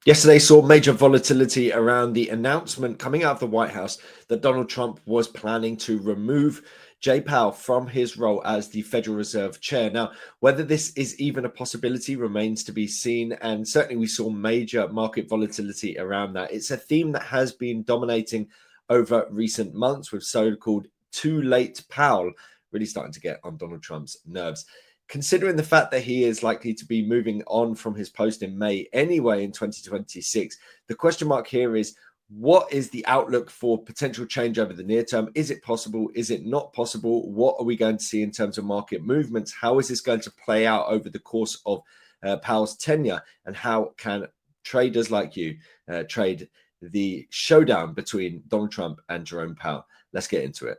Yesterday saw major volatility around the announcement coming out of the White House that Donald Trump was planning to remove Jay Powell from his role as the Federal Reserve Chair. Now, whether this is even a possibility remains to be seen, and certainly we saw major market volatility around that. It's a theme that has been dominating over recent months, with so-called too late Powell really starting to get on Donald Trump's nerves. Considering the fact that he is likely to be moving on from his post in May anyway in 2026, the question mark here is, what is the outlook for potential change over the near term? Is it possible? Is it not possible? What are we going to see in terms of market movements? How is this going to play out over the course of Powell's tenure? And how can traders like you trade the showdown between Donald Trump and Jerome Powell? Let's get into it.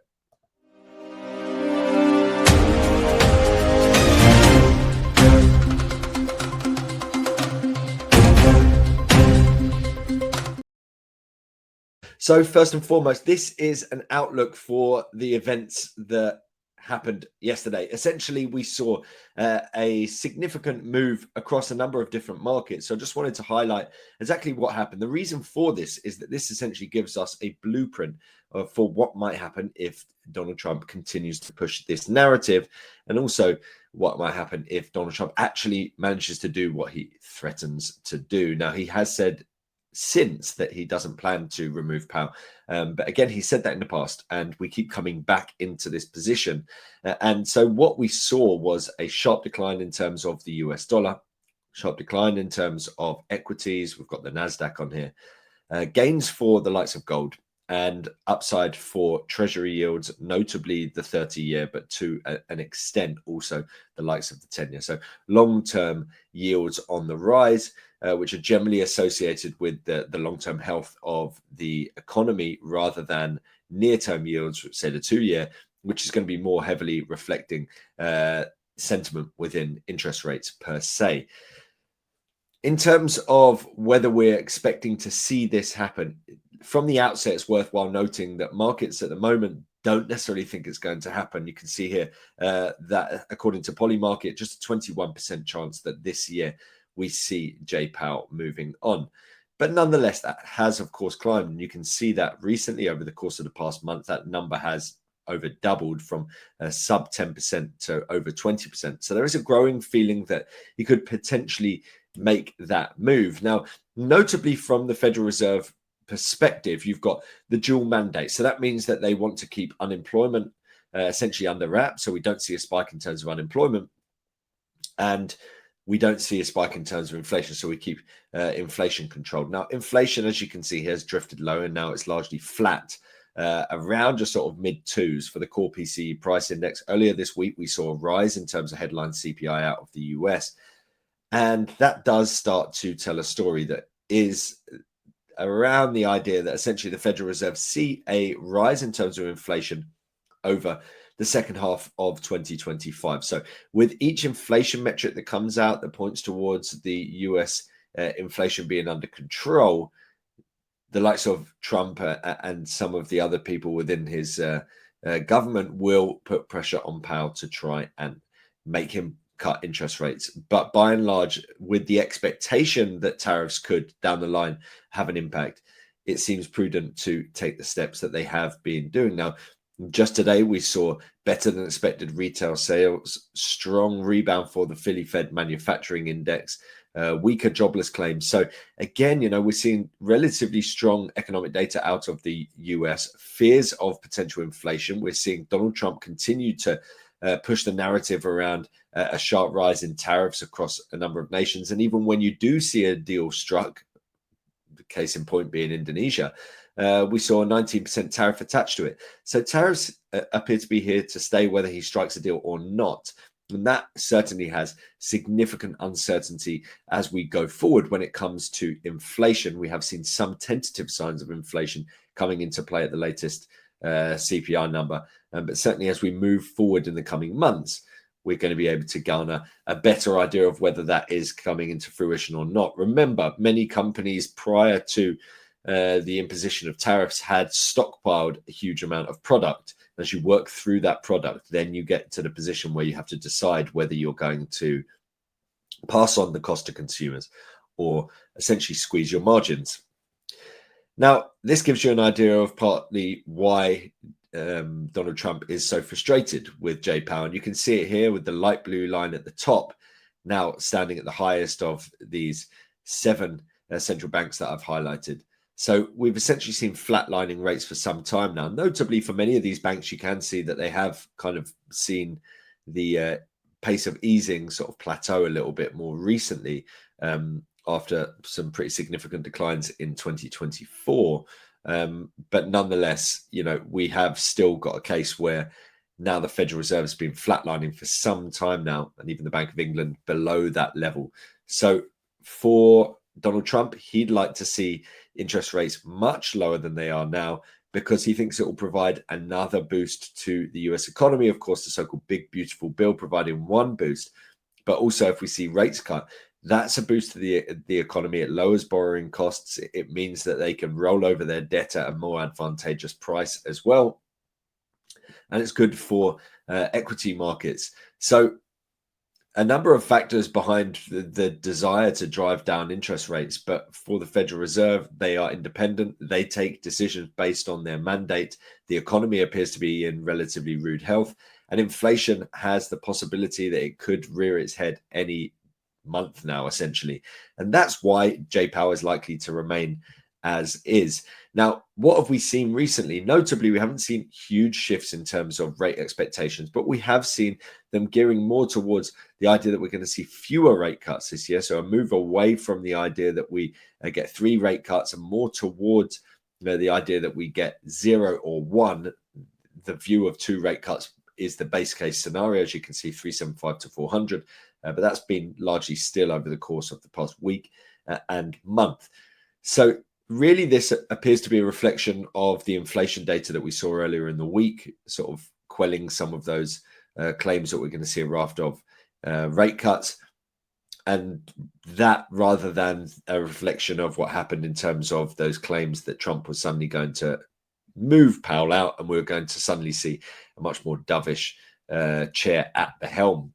So first and foremost, this is an outlook for the events that happened yesterday. Essentially, we saw a significant move across a number of different markets. So I just wanted to highlight exactly what happened. The reason for this is that this essentially gives us a blueprint for what might happen if Donald Trump continues to push this narrative, and also what might happen if Donald Trump actually manages to do what he threatens to do. Now, he has said since that he doesn't plan to remove Powell. But again, he said that in the past, and we keep coming back into this position. And so what we saw was a sharp decline in terms of the US dollar, sharp decline in terms of equities. We've got the Nasdaq on here. Gains for the likes of gold, and upside for treasury yields, notably the 30-year, but to an extent also the likes of the 10-year. So long-term yields on the rise, which are generally associated with the long-term health of the economy rather than near-term yields, say the 2-year, which is going to be more heavily reflecting sentiment within interest rates per se. In terms of whether we're expecting to see this happen, from the outset, it's worthwhile noting that markets at the moment don't necessarily think it's going to happen. You can see here that according to Polymarket, just a 21% chance that this year we see Jay Powell moving on. But nonetheless, that has, of course, climbed. And you can see that recently over the course of the past month, that number has over doubled from sub 10% to over 20%. So there is a growing feeling that he could potentially make that move. Now, notably from the Federal Reserve perspective, you've got the dual mandate. So that means that they want to keep unemployment essentially under wraps. So we don't see a spike in terms of unemployment, and we don't see a spike in terms of inflation. So we keep inflation controlled. Now, inflation, as you can see here, has drifted low, and now it's largely flat around just sort of mid twos for the core PCE price index. Earlier this week, we saw a rise in terms of headline CPI out of the US. And that does start to tell a story that is around the idea that essentially the Federal Reserve see a rise in terms of inflation over the second half of 2025. So with each inflation metric that comes out that points towards the US inflation being under control, the likes of Trump and some of the other people within his government will put pressure on Powell to try and make him cut interest rates. But by and large, with the expectation that tariffs could down the line have an impact, it seems prudent to take the steps that they have been doing. Now, just today, we saw better than expected retail sales, strong rebound for the Philly Fed manufacturing index, weaker jobless claims. So again, we're seeing relatively strong economic data out of the US, fears of potential inflation. We're seeing Donald Trump continue to push the narrative around a sharp rise in tariffs across a number of nations. And even when you do see a deal struck, the case in point being Indonesia, we saw a 19% tariff attached to it. So tariffs appear to be here to stay, whether he strikes a deal or not. And that certainly has significant uncertainty as we go forward when it comes to inflation. We have seen some tentative signs of inflation coming into play at the latest CPI number. But certainly as we move forward in the coming months, we're going to be able to garner a better idea of whether that is coming into fruition or not. Remember, many companies prior to the imposition of tariffs had stockpiled a huge amount of product. As you work through that product, then you get to the position where you have to decide whether you're going to pass on the cost to consumers or essentially squeeze your margins. Now, this gives you an idea of partly why Donald Trump is so frustrated with Jay Powell. And you can see it here with the light blue line at the top, now standing at the highest of these 7 central banks that I've highlighted. So we've essentially seen flatlining rates for some time now. Notably, for many of these banks, you can see that they have kind of seen the pace of easing sort of plateau a little bit more recently, after some pretty significant declines in 2024. But nonetheless, we have still got a case where now the Federal Reserve has been flatlining for some time now, and even the Bank of England below that level. So for Donald Trump, he'd like to see interest rates much lower than they are now, because he thinks it will provide another boost to the US economy. Of course, the so-called Big Beautiful Bill providing one boost, but also if we see rates cut, that's a boost to the economy. It lowers borrowing costs. It means that they can roll over their debt at a more advantageous price as well. And it's good for equity markets. So a number of factors behind the desire to drive down interest rates. But for the Federal Reserve, they are independent. They take decisions based on their mandate. The economy appears to be in relatively rude health. And inflation has the possibility that it could rear its head any month now, essentially. And that's why Jay Powell is likely to remain as is. Now, what have we seen recently? Notably, we haven't seen huge shifts in terms of rate expectations, but we have seen them gearing more towards the idea that we're going to see fewer rate cuts this year. So a move away from the idea that we get 3 rate cuts and more towards the idea that we get 0 or 1. The view of 2 rate cuts is the base case scenario, as you can see, 375 to 400. But that's been largely still over the course of the past week and month. So really, this appears to be a reflection of the inflation data that we saw earlier in the week, sort of quelling some of those claims that we're going to see a raft of rate cuts. And that, rather than a reflection of what happened in terms of those claims that Trump was suddenly going to move Powell out and we were going to suddenly see a much more dovish chair at the helm.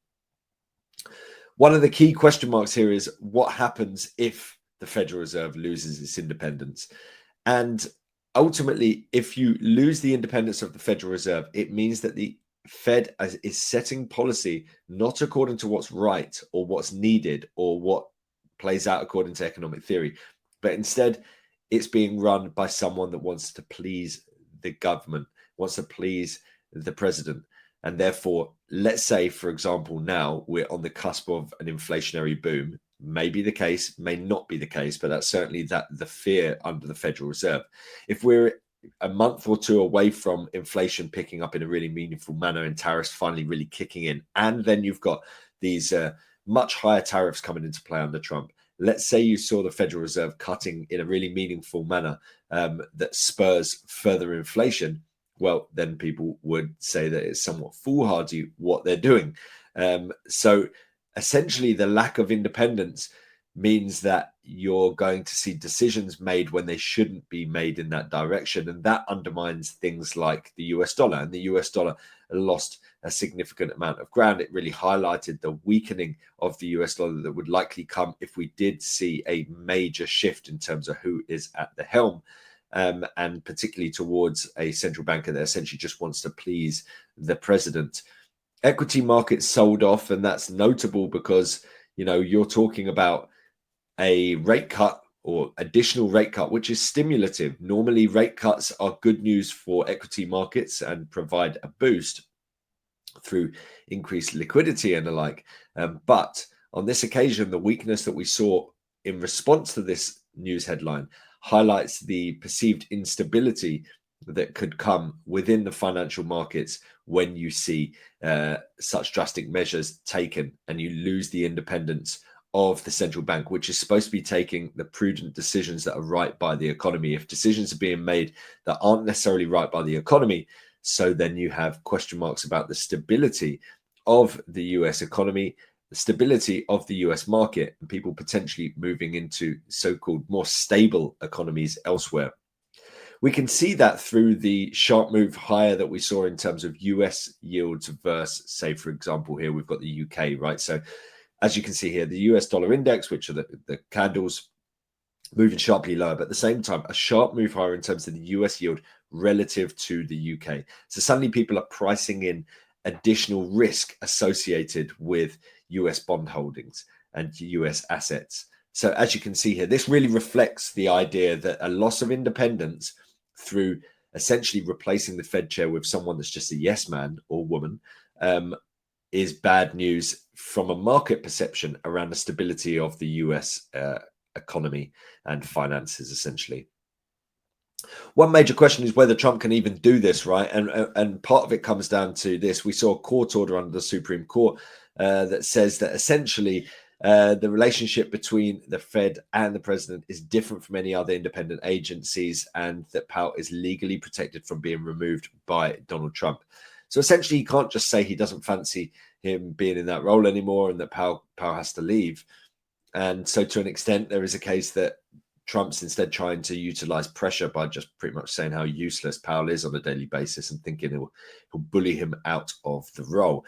One of the key question marks here is what happens if the Federal Reserve loses its independence. And ultimately, if you lose the independence of the Federal Reserve, it means that the Fed is setting policy not according to what's right or what's needed or what plays out according to economic theory, but instead it's being run by someone that wants to please the government, wants to please the president. And therefore, let's say, for example, now we're on the cusp of an inflationary boom. May be the case, may not be the case, but that's certainly the fear under the Federal Reserve. If we're a month or 2 away from inflation picking up in a really meaningful manner and tariffs finally really kicking in, and then you've got these much higher tariffs coming into play under Trump. Let's say you saw the Federal Reserve cutting in a really meaningful manner that spurs further inflation. Well, then people would say that it's somewhat foolhardy what they're doing. So essentially, the lack of independence means that you're going to see decisions made when they shouldn't be made in that direction. And that undermines things like the US dollar. And the US dollar lost a significant amount of ground. It really highlighted the weakening of the US dollar that would likely come if we did see a major shift in terms of who is at the helm. And particularly towards a central banker that essentially just wants to please the president. Equity markets sold off, and that's notable because, you're talking about a rate cut or additional rate cut, which is stimulative. Normally, rate cuts are good news for equity markets and provide a boost through increased liquidity and the like. But on this occasion, the weakness that we saw in response to this news headline highlights the perceived instability that could come within the financial markets when you see such drastic measures taken and you lose the independence of the central bank, which is supposed to be taking the prudent decisions that are right by the economy. If decisions are being made that aren't necessarily right by the economy, so then you have question marks about the stability of the US economy, the stability of the US market, and people potentially moving into so-called more stable economies elsewhere. We can see that through the sharp move higher that we saw in terms of US yields versus, say, for example, here we've got the UK, right? So as you can see here, the US dollar index, which are the candles, moving sharply lower, but at the same time, a sharp move higher in terms of the US yield relative to the UK. So suddenly people are pricing in additional risk associated with US bond holdings and US assets. So as you can see here, this really reflects the idea that a loss of independence through essentially replacing the Fed chair with someone that's just a yes man or woman is bad news from a market perception around the stability of the US economy and finances, essentially. One major question is whether Trump can even do this, right? And part of it comes down to this. We saw a court order under the Supreme Court that says that essentially the relationship between the Fed and the president is different from any other independent agencies, and that Powell is legally protected from being removed by Donald Trump. So essentially, he can't just say he doesn't fancy him being in that role anymore and that Powell has to leave. And so to an extent, there is a case that Trump's instead trying to utilize pressure by just pretty much saying how useless Powell is on a daily basis and thinking he'll bully him out of the role.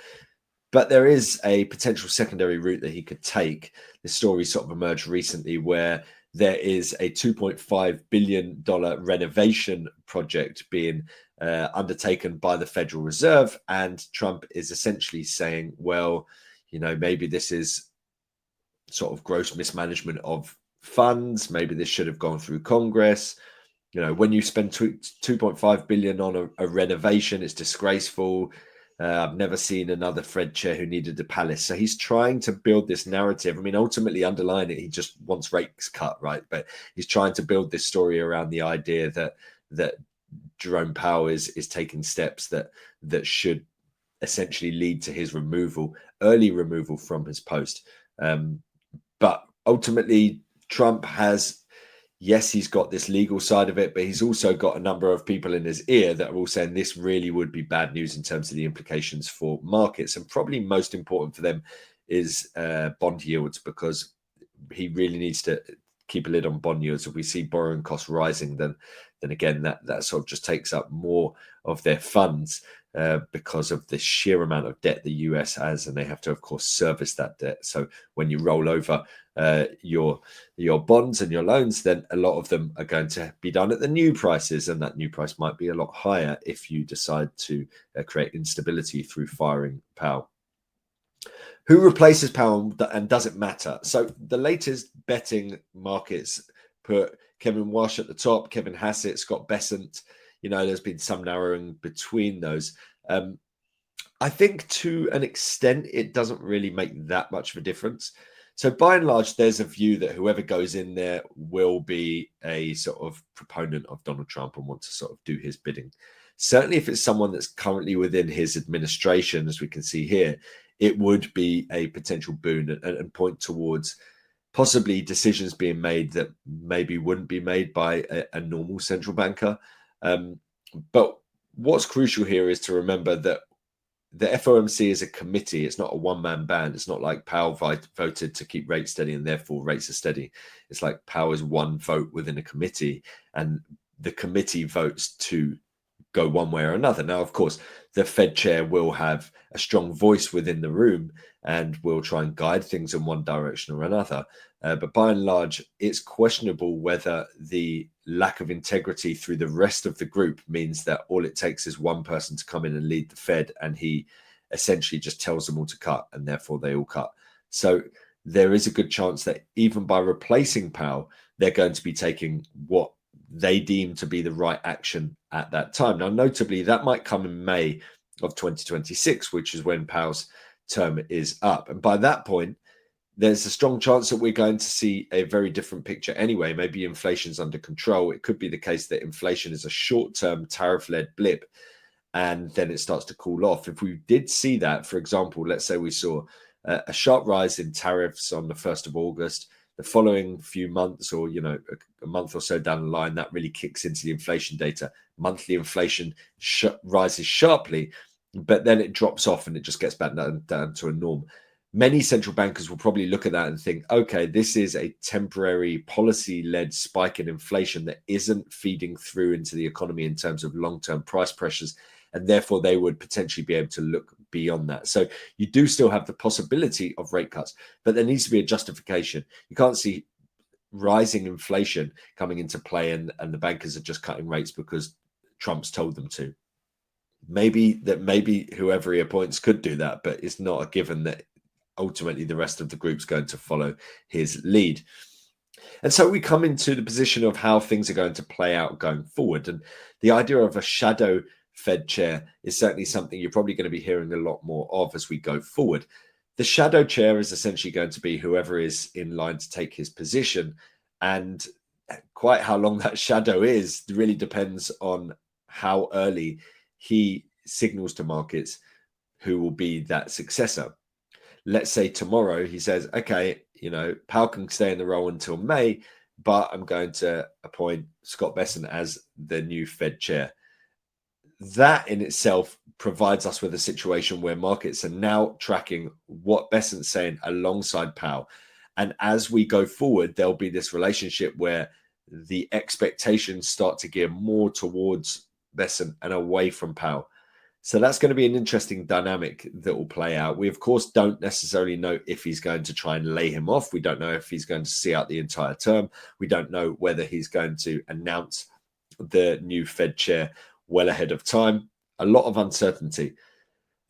But there is a potential secondary route that he could take. The story sort of emerged recently where there is a $2.5 billion renovation project being undertaken by the Federal Reserve. And Trump is essentially saying, well, you know, maybe this is sort of gross mismanagement of funds. Maybe this should have gone through Congress. You know, when you spend 2.5 billion on a renovation, it's disgraceful. I've never seen another Fed chair who needed a palace. So he's trying to build this narrative. I mean, ultimately underlying it, he just wants rates cut, right? But he's trying to build this story around the idea that Jerome Powell is taking steps that should essentially lead to his early removal from his post. But ultimately, Trump has, yes, he's got this legal side of it, but he's also got a number of people in his ear that are all saying this really would be bad news in terms of the implications for markets. And probably most important for them is bond yields, because he really needs to keep a lid on bond yields. If we see borrowing costs rising, then again, that sort of just takes up more of their funds because of the sheer amount of debt the US has, and they have to, of course, service that debt. So when you roll over your bonds and your loans, then a lot of them are going to be done at the new prices, and that new price might be a lot higher if you decide to create instability through firing Powell. Who replaces Powell, and does it matter? So the latest betting markets put Kevin Walsh at the top, Kevin Hassett, Scott Bessent. You know, there's been some narrowing between those. I think to an extent, it doesn't really make that much of a difference. So by and large, there's a view that whoever goes in there will be a sort of proponent of Donald Trump and want to sort of do his bidding. Certainly, if it's someone that's currently within his administration, as we can see here, it would be a potential boon and point towards possibly decisions being made that maybe wouldn't be made by a normal central banker. But what's crucial here is to remember that the FOMC is a committee. It's not a one-man band. It's not like Powell voted to keep rates steady and therefore rates are steady. It's like Powell is one vote within a committee, and the committee votes to go one way or another. Now, of course, the Fed chair will have a strong voice within the room and will try and guide things in one direction or another. But by and large, it's questionable whether the lack of integrity through the rest of the group means that all it takes is one person to come in and lead the Fed, and he essentially just tells them all to cut, and therefore they all cut. So there is a good chance that even by replacing Powell, they're going to be taking what they deem to be the right action at that time. Now, notably, that might come in May of 2026, which is when Powell's term is up. And by that point, there's a strong chance that we're going to see a very different picture anyway. Maybe inflation's under control. It could be the case that inflation is a short-term tariff-led blip, and then it starts to cool off. If we did see that, for example, let's say we saw a sharp rise in tariffs on the 1st of August, the following few months, or a month or so down the line, that really kicks into the inflation data. Monthly inflation rises sharply, but then it drops off and it just gets back down to a norm. Many central bankers will probably look at that and think, okay, this is a temporary policy-led spike in inflation that isn't feeding through into the economy in terms of long-term price pressures, and therefore they would potentially be able to look beyond that. So you do still have the possibility of rate cuts, but there needs to be a justification. You can't see rising inflation coming into play and the bankers are just cutting rates because Trump's told them to. Maybe whoever he appoints could do that, but it's not a given that ultimately the rest of the group's going to follow his lead. And so we come into the position of how things are going to play out going forward. And the idea of a shadow Fed chair is certainly something you're probably going to be hearing a lot more of as we go forward. The shadow chair is essentially going to be whoever is in line to take his position. And quite how long that shadow is really depends on how early he signals to markets who will be that successor. Let's say tomorrow he says, okay, Powell can stay in the role until May, but I'm going to appoint Scott Bessent as the new Fed chair. That in itself provides us with a situation where markets are now tracking what Bessent's saying alongside Powell. And as we go forward, there'll be this relationship where the expectations start to gear more towards Bessent and away from Powell. So that's going to be an interesting dynamic that will play out. We, of course, don't necessarily know if he's going to try and lay him off. We don't know if he's going to see out the entire term. We don't know whether he's going to announce the new Fed chair well ahead of time. A lot of uncertainty.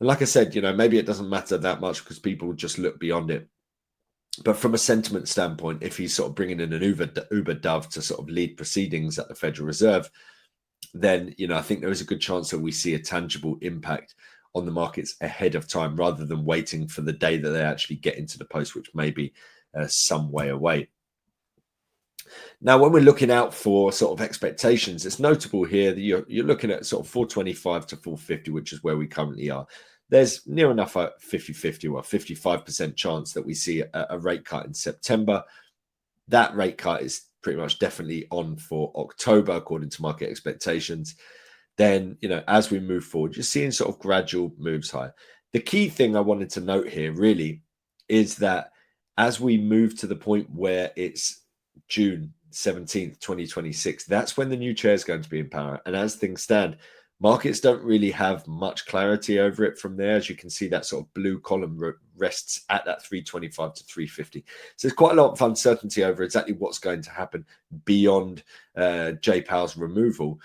And like I said, maybe it doesn't matter that much because people just look beyond it. But from a sentiment standpoint, if he's sort of bringing in an Uber dove to sort of lead proceedings at the Federal Reserve, then, I think there is a good chance that we see a tangible impact on the markets ahead of time rather than waiting for the day that they actually get into the post, which may be some way away. Now, when we're looking out for sort of expectations, it's notable here that you're looking at sort of 425 to 450, which is where we currently are. There's near enough a 50-50 or 55% chance that we see a rate cut in September. That rate cut is pretty much definitely on for October, according to market expectations. Then, as we move forward, you're seeing sort of gradual moves higher. The key thing I wanted to note here really is that as we move to the point where it's June 17th, 2026, that's when the new chair is going to be in power. And as things stand, markets don't really have much clarity over it from there. As you can see, that sort of blue column rests at that 325 to 350. So there's quite a lot of uncertainty over exactly what's going to happen beyond Jay Powell's removal.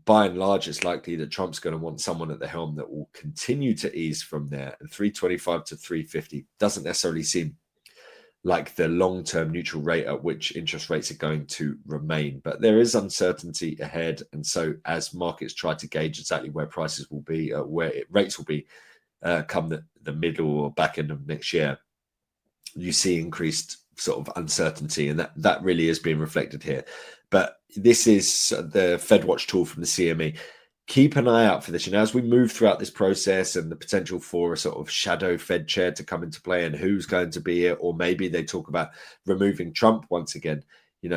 By and large, it's likely that Trump's going to want someone at the helm that will continue to ease from there. And 325 to 350 doesn't necessarily seem like the long-term neutral rate at which interest rates are going to remain. But there is uncertainty ahead. And so as markets try to gauge exactly where prices will be, rates will be come the middle or back end of next year, you see increased sort of uncertainty. And that really is being reflected here. But this is the FedWatch tool from the CME. Keep an eye out for this. As we move throughout this process and the potential for a sort of shadow Fed chair to come into play and who's going to be it, or maybe they talk about removing Trump once again,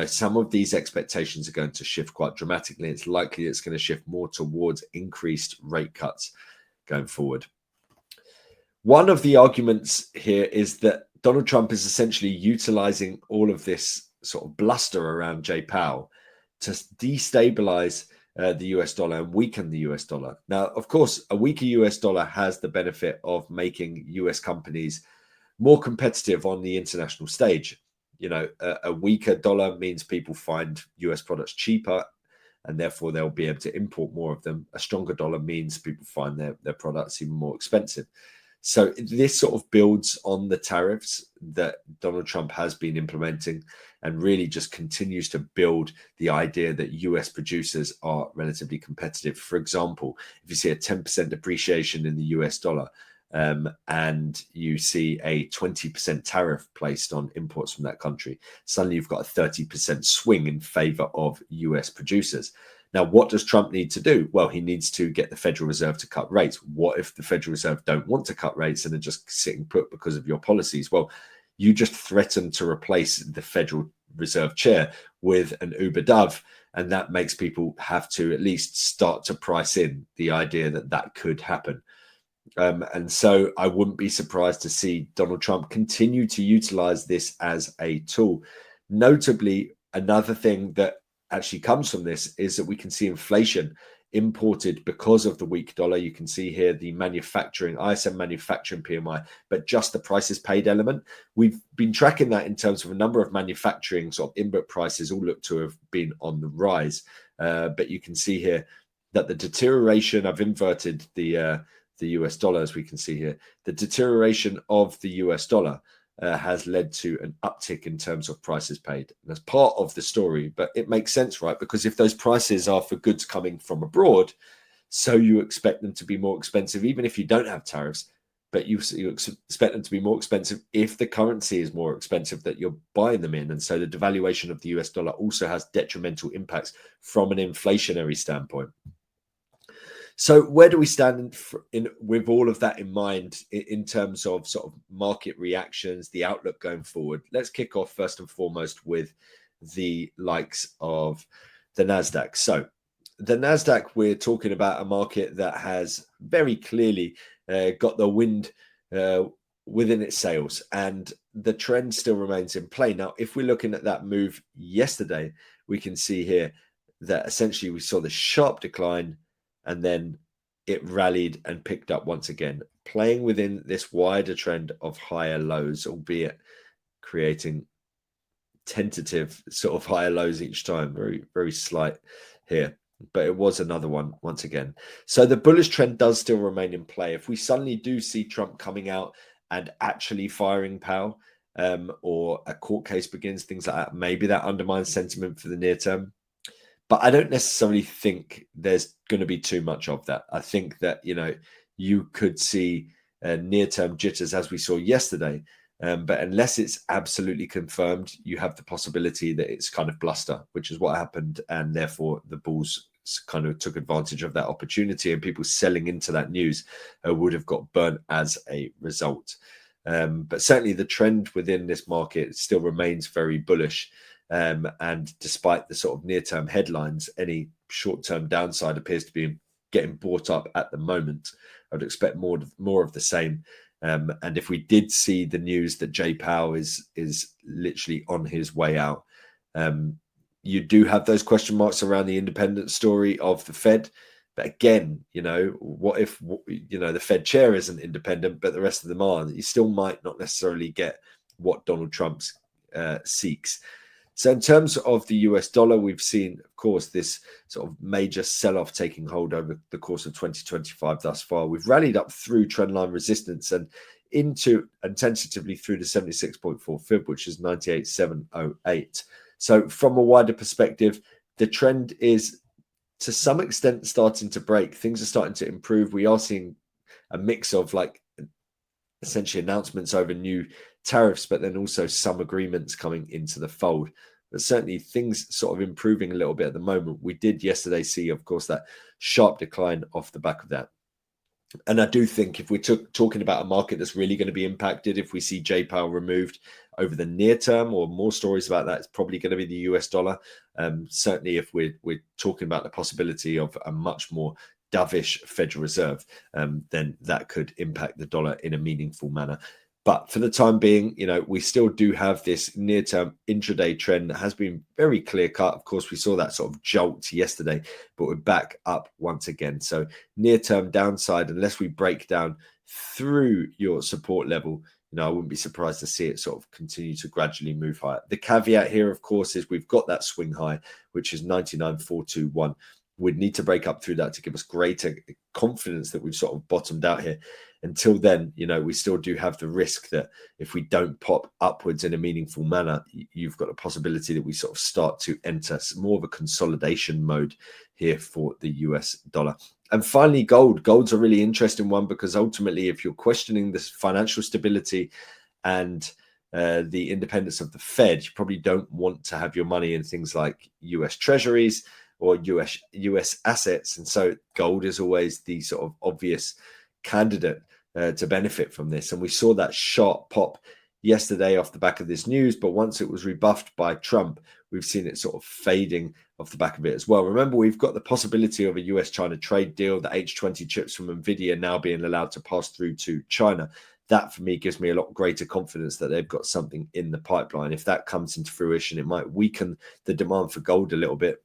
some of these expectations are going to shift quite dramatically. It's likely it's going to shift more towards increased rate cuts going forward. One of the arguments here is that Donald Trump is essentially utilizing all of this sort of bluster around Jay Powell to destabilize the US dollar and weaken the US dollar. Now, of course, a weaker US dollar has the benefit of making US companies more competitive on the international stage. A weaker dollar means people find US products cheaper and therefore they'll be able to import more of them. A stronger dollar means people find their products even more expensive. So this sort of builds on the tariffs that Donald Trump has been implementing and really just continues to build the idea that US producers are relatively competitive. For example, if you see a 10% depreciation in the US dollar and you see a 20% tariff placed on imports from that country, suddenly you've got a 30% swing in favor of US producers. Now, what does Trump need to do? Well, he needs to get the Federal Reserve to cut rates. What if the Federal Reserve don't want to cut rates and are just sitting put because of your policies? Well, you just threaten to replace the Federal Reserve chair with an Uber dove, and that makes people have to at least start to price in the idea that that could happen. And so I wouldn't be surprised to see Donald Trump continue to utilize this as a tool. Notably, another thing that actually comes from this is that we can see inflation imported because of the weak dollar. You can see here the manufacturing, ISM manufacturing PMI, but just the prices paid element. We've been tracking that in terms of a number of manufacturing sort of input prices all look to have been on the rise. But you can see here that the deterioration, I've inverted the US dollar, as we can see here, the deterioration of the US dollar has led to an uptick in terms of prices paid. And that's part of the story, but it makes sense, right? Because if those prices are for goods coming from abroad, so you expect them to be more expensive, even if you don't have tariffs, but you expect them to be more expensive if the currency is more expensive that you're buying them in. And so the devaluation of the US dollar also has detrimental impacts from an inflationary standpoint. So where do we stand in with all of that in mind in terms of sort of market reactions, the outlook going forward? Let's kick off first and foremost with the likes of the Nasdaq. So the Nasdaq, we're talking about a market that has very clearly got the wind within its sails, and the trend still remains in play. Now, if we're looking at that move yesterday, we can see here that essentially we saw the sharp decline, and then it rallied and picked up once again, playing within this wider trend of higher lows, albeit creating tentative sort of higher lows each time, very, very slight here. But it was another one once again. So the bullish trend does still remain in play. If we suddenly do see Trump coming out and actually firing Powell, or a court case begins, things like that, maybe that undermines sentiment for the near term. But I don't necessarily think there's going to be too much of that. I think that, you could see near-term jitters as we saw yesterday. But unless it's absolutely confirmed, you have the possibility that it's kind of bluster, which is what happened. And therefore, the bulls kind of took advantage of that opportunity, and people selling into that news would have got burnt as a result. But certainly the trend within this market still remains very bullish. And despite the sort of near-term headlines, any short-term downside appears to be getting bought up at the moment. I would expect more of the same. And if we did see the news that Jay Powell is literally on his way out, you do have those question marks around the independent story of the Fed. But again, what if the Fed chair isn't independent, but the rest of them are? You still might not necessarily get what Donald Trump seeks. So in terms of the US dollar, we've seen, of course, this sort of major sell-off taking hold over the course of 2025 thus far. We've rallied up through trendline resistance and tentatively through the 76.4 fib, which is 98.708. So from a wider perspective, the trend is to some extent starting to break. Things are starting to improve. We are seeing a mix of essentially announcements over new tariffs, but then also some agreements coming into the fold. But certainly things sort of improving a little bit at the moment. We did yesterday see, of course, that sharp decline off the back of that. And I do think if we're talking about a market that's really going to be impacted, if we see Jay Powell removed over the near term, or more stories about that, it's probably going to be the US dollar. Certainly if we're talking about the possibility of a much more dovish Federal Reserve, then that could impact the dollar in a meaningful manner. But for the time being, we still do have this near-term intraday trend that has been very clear-cut. Of course, we saw that sort of jolt yesterday, but we're back up once again. So near-term downside, unless we break down through your support level, I wouldn't be surprised to see it sort of continue to gradually move higher. The caveat here, of course, is we've got that swing high, which is 99.421. We'd need to break up through that to give us greater confidence that we've sort of bottomed out here. Until then, we still do have the risk that if we don't pop upwards in a meaningful manner, you've got a possibility that we sort of start to enter more of a consolidation mode here for the US dollar. And finally, gold. Gold's a really interesting one, because ultimately, if you're questioning this financial stability and the independence of the Fed, you probably don't want to have your money in things like US treasuries or US assets. And so gold is always the sort of obvious candidate to benefit from this. And we saw that sharp pop yesterday off the back of this news, but once it was rebuffed by Trump, we've seen it sort of fading off the back of it as well. Remember, we've got the possibility of a US-China trade deal, the H20 chips from NVIDIA now being allowed to pass through to China. That, for me, gives me a lot greater confidence that they've got something in the pipeline. If that comes into fruition, it might weaken the demand for gold a little bit.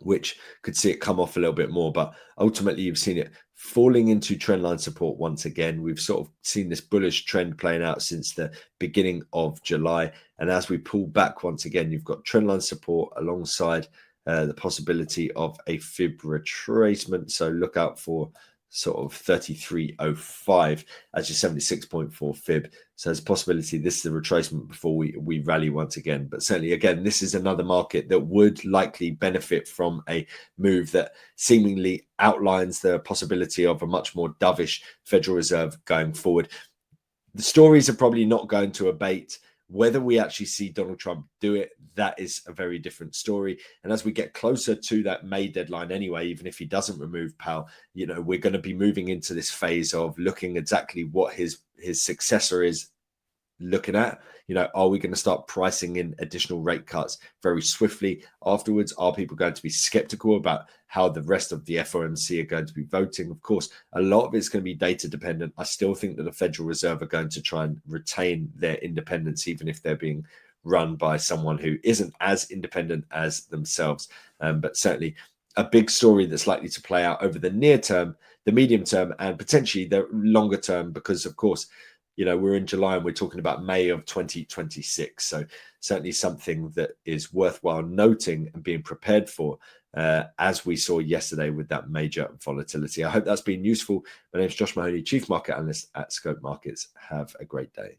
which could see it come off a little bit more. But ultimately, you've seen it falling into trendline support once again. We've sort of seen this bullish trend playing out since the beginning of July. And as we pull back once again, you've got trendline support alongside the possibility of a fib retracement. So look out for sort of 33.05 as your 76.4 fib. So there's a possibility this is a retracement before we rally once again. But certainly, again, this is another market that would likely benefit from a move that seemingly outlines the possibility of a much more dovish Federal Reserve going forward. The stories are probably not going to abate. Whether we actually see Donald Trump do it, that is a very different story. And as we get closer to that May deadline anyway, even if he doesn't remove Powell, we're going to be moving into this phase of looking exactly what his successor is looking at. Are we going to start pricing in additional rate cuts very swiftly afterwards? Are people going to be skeptical about how the rest of the FOMC are going to be voting? Of course, a lot of it's going to be data dependent. I still think that the Federal Reserve are going to try and retain their independence, even if they're being run by someone who isn't as independent as themselves. But certainly a big story that's likely to play out over the near term, the medium term, and potentially the longer term, because of course, we're in July and we're talking about May of 2026. So certainly something that is worthwhile noting and being prepared for, as we saw yesterday with that major volatility. I hope that's been useful. My name is Josh Mahony, Chief Market Analyst at Scope Markets. Have a great day.